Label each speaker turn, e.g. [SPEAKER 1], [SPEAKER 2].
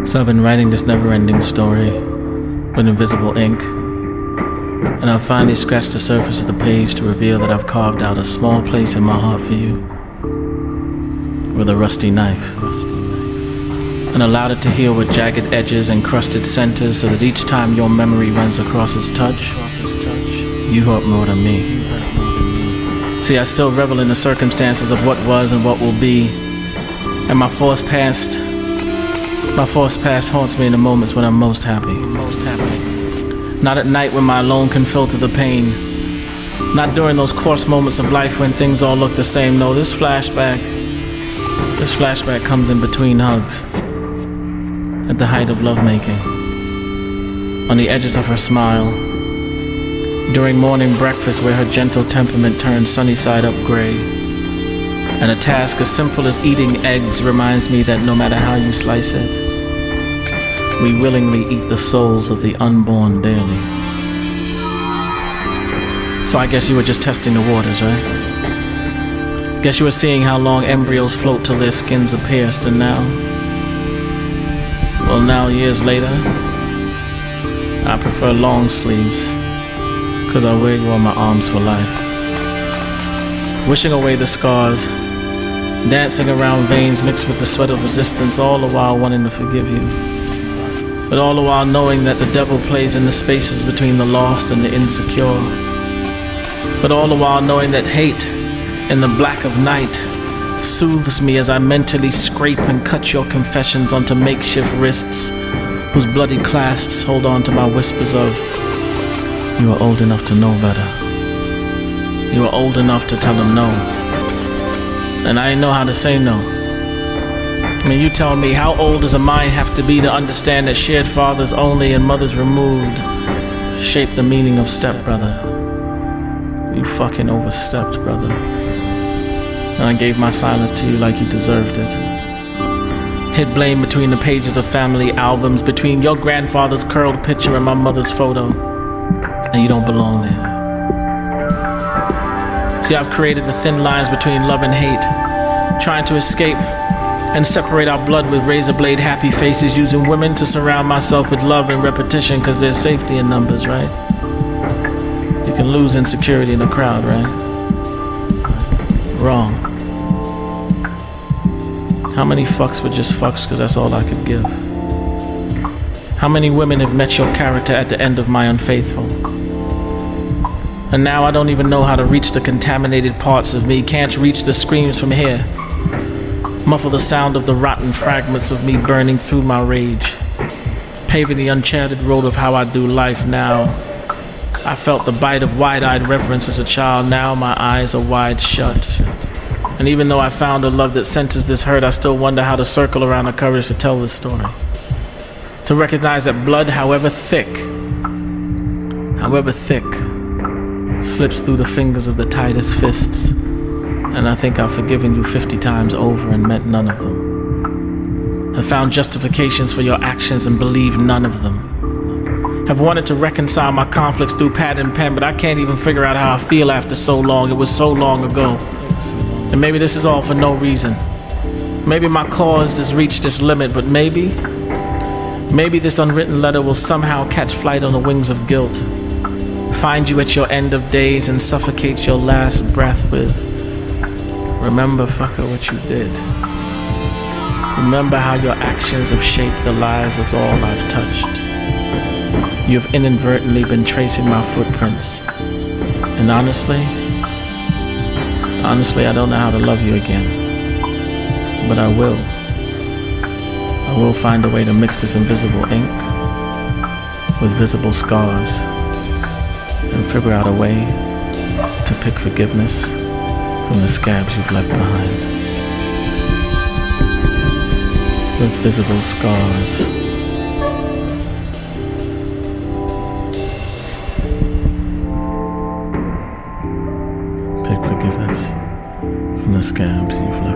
[SPEAKER 1] So I've been writing this never-ending story with invisible ink, and I've finally scratched the surface of the page to reveal that I've carved out a small place in my heart for you with a rusty knife, and allowed it to heal with jagged edges and crusted centers so that each time your memory runs across its touch, you hurt more than me. See, I still revel in the circumstances of what was and what will be, and my forced past haunts me in the moments when I'm most happy. Not at night when my alone can filter the pain. Not during those coarse moments of life when things all look the same. No, this flashback comes in between hugs. At the height of lovemaking. On the edges of her smile. During morning breakfast where her gentle temperament turns sunny side up gray. And a task as simple as eating eggs reminds me that no matter how you slice it, we willingly eat the souls of the unborn daily. So I guess you were just testing the waters, right? Guess you were seeing how long embryos float till their skins are pierced, and now, well, now years later, I prefer long sleeves, 'cause I wear you on my arms for life. Wishing away the scars, dancing around veins mixed with the sweat of resistance, all the while wanting to forgive you. But all the while knowing that the devil plays in the spaces between the lost and the insecure. But all the while knowing that hate in the black of night soothes me as I mentally scrape and cut your confessions onto makeshift wrists whose bloody clasps hold on to my whispers of, you are old enough to know better. You are old enough to tell them no. And I ain't know how to say no. I mean, you tell me, how old does a mind have to be to understand that shared fathers only and mothers removed shape the meaning of stepbrother? You fucking overstepped, brother. And I gave my silence to you like you deserved it. Hid blame between the pages of family albums, between your grandfather's curled picture and my mother's photo. And you don't belong there. See, I've created the thin lines between love and hate, trying to escape and separate our blood with razor blade happy faces, using women to surround myself with love and repetition, 'cause there's safety in numbers, right? You can lose insecurity in a crowd, right? Wrong. How many fucks were just fucks 'cause that's all I could give? How many women have met your character at the end of my unfaithful? And now I don't even know how to reach the contaminated parts of me, can't reach the screams from here. Muffle the sound of the rotten fragments of me burning through my rage. Paving the uncharted road of how I do life now. I felt the bite of wide-eyed reverence as a child, now my eyes are wide shut. And even though I found a love that senses this hurt, I still wonder how to circle around the courage to tell this story. To recognize that blood, however thick, slips through the fingers of the tightest fists. And I think I've forgiven you 50 times over and meant none of them. Have found justifications for your actions and believed none of them. Have wanted to reconcile my conflicts through pad and pen, but I can't even figure out how I feel after so long. It was so long ago. And maybe this is all for no reason. Maybe my cause has reached its limit, but maybe this unwritten letter will somehow catch flight on the wings of guilt. Find you at your end of days and suffocate your last breath with, remember, fucker, what you did. Remember how your actions have shaped the lives of all I've touched. You have inadvertently been tracing my footprints. And honestly, I don't know how to love you again. But I will. I will find a way to mix this invisible ink with visible scars and figure out a way to pick forgiveness from the scabs you've left behind. With visible scars. Pick forgiveness from the scabs you've left